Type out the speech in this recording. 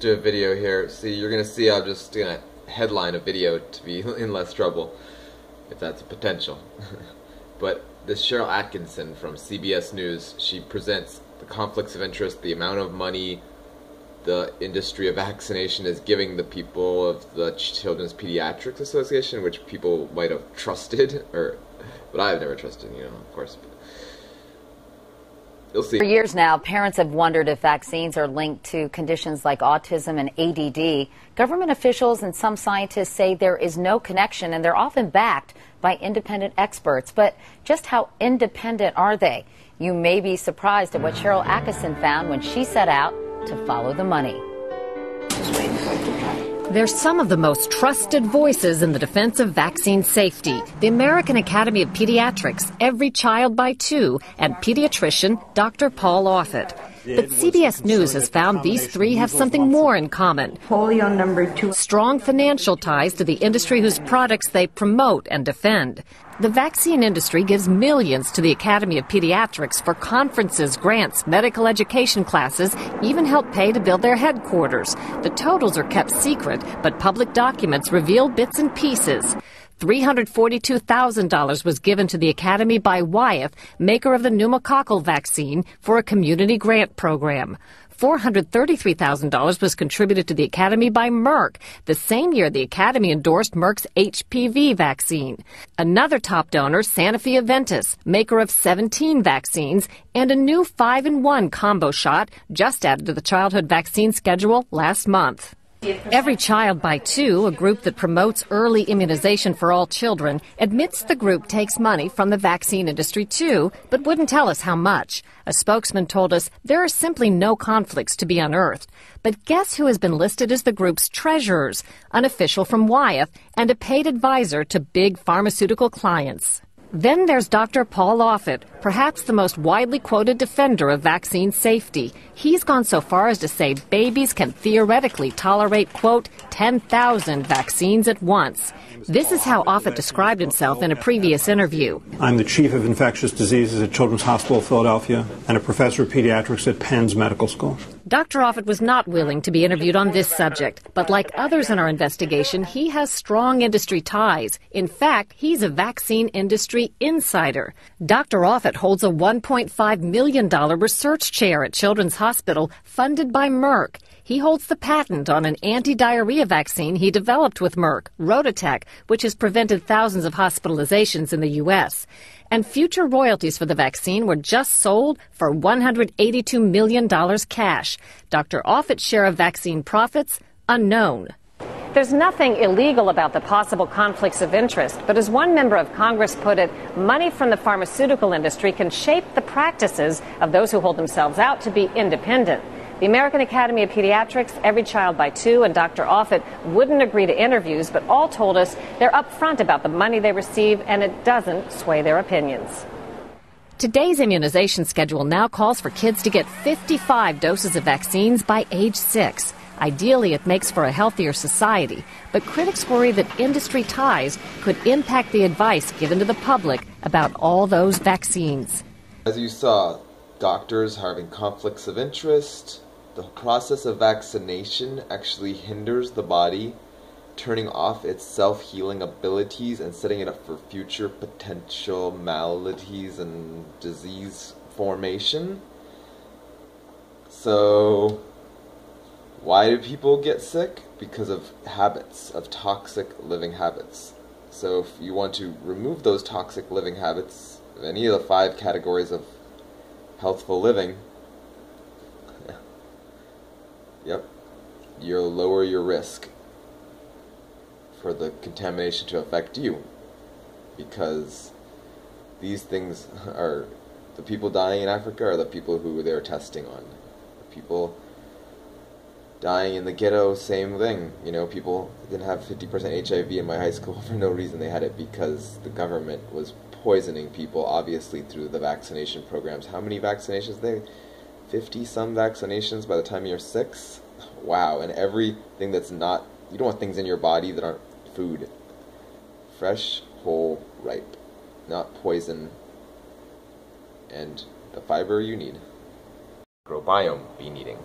Do a video here. See, you're gonna see I'm just gonna headline a video to be in less trouble, if that's a potential. But this Cheryl Atkinson from CBS News, she presents the conflicts of interest, the amount of money the industry of vaccination is giving the people of the Children's Pediatrics Association, which people might have trusted, but I've never trusted, of course. But you'll see. For years now, parents have wondered if vaccines are linked to conditions like autism and ADD. Government officials and some scientists say there is no connection, and they're often backed by independent experts. But just how independent are they? You may be surprised at what Cheryl Atkinson found when she set out to follow the money. They're some of the most trusted voices in the defense of vaccine safety. The American Academy of Pediatrics, Every Child by Two, and pediatrician Dr. Paul Offit. But CBS News has found these three have something more in common. Polio number 2. Strong financial ties to the industry whose products they promote and defend. The vaccine industry gives millions to the Academy of Pediatrics for conferences, grants, medical education classes, even help pay to build their headquarters. The totals are kept secret, but public documents reveal bits and pieces. $342,000 was given to the Academy by Wyeth, maker of the pneumococcal vaccine, for a community grant program. $433,000 was contributed to the Academy by Merck, the same year the Academy endorsed Merck's HPV vaccine. Another top donor, Sanofi Aventis, maker of 17 vaccines, and a new 5-in-1 combo shot just added to the childhood vaccine schedule last month. Every Child by Two, a group that promotes early immunization for all children, admits the group takes money from the vaccine industry too, but wouldn't tell us how much. A spokesman told us there are simply no conflicts to be unearthed. But guess who has been listed as the group's treasurers? An official from Wyeth and a paid advisor to big pharmaceutical clients. Then there's Dr. Paul Offit, perhaps the most widely quoted defender of vaccine safety. He's gone so far as to say babies can theoretically tolerate, quote, 10,000 vaccines at once. This is how Offit described himself in a previous interview. I'm the chief of infectious diseases at Children's Hospital of Philadelphia and a professor of pediatrics at Penn's Medical School. Dr. Offit was not willing to be interviewed on this subject, but like others in our investigation, he has strong industry ties. In fact, he's a vaccine industry insider. Dr. Offit holds a $1.5 million research chair at Children's Hospital funded by Merck. He holds the patent on an anti-diarrhea vaccine he developed with Merck, Rototec, which has prevented thousands of hospitalizations in the U.S. And future royalties for the vaccine were just sold for $182 million cash. Dr. Offit's share of vaccine profits, unknown. There's nothing illegal about the possible conflicts of interest, but as one member of Congress put it, money from the pharmaceutical industry can shape the practices of those who hold themselves out to be independent. The American Academy of Pediatrics, Every Child by Two, and Dr. Offit wouldn't agree to interviews, but all told us they're upfront about the money they receive, and it doesn't sway their opinions. Today's immunization schedule now calls for kids to get 55 doses of vaccines by age 6. Ideally, it makes for a healthier society, but critics worry that industry ties could impact the advice given to the public about all those vaccines. As you saw, doctors having conflicts of interest. The process of vaccination actually hinders the body, turning off its self-healing abilities and setting it up for future potential maladies and disease formation. So, why do people get sick? Because of habits, of toxic living habits. So if you want to remove those toxic living habits, any of the 5 categories of healthful living, yep, you'll lower your risk for the contamination to affect you, because these things are, the people dying in Africa are the people who they're testing on. People dying in the ghetto, same thing. People didn't have 50% HIV in my high school for no reason. They had it because the government was poisoning people, obviously, through the vaccination programs. How many vaccinations? 50-some vaccinations by the time you're 6? Wow, and everything that's not, you don't want things in your body that aren't food. Fresh, whole, ripe. Not poison. And the fiber you need. Microbiome be needing.